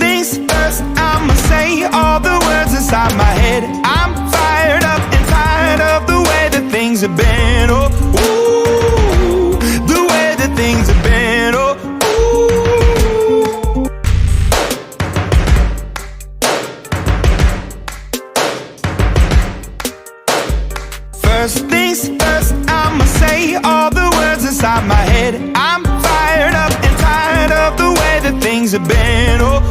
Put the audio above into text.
things first, I'ma say all the words inside my head. I'm fired up and tired of the way that things have been. Oh, ooh, the way that things have been. Oh, ooh. First things first, I'ma say all the words inside my head. I'm fired up and tired of the way that things have been. Oh.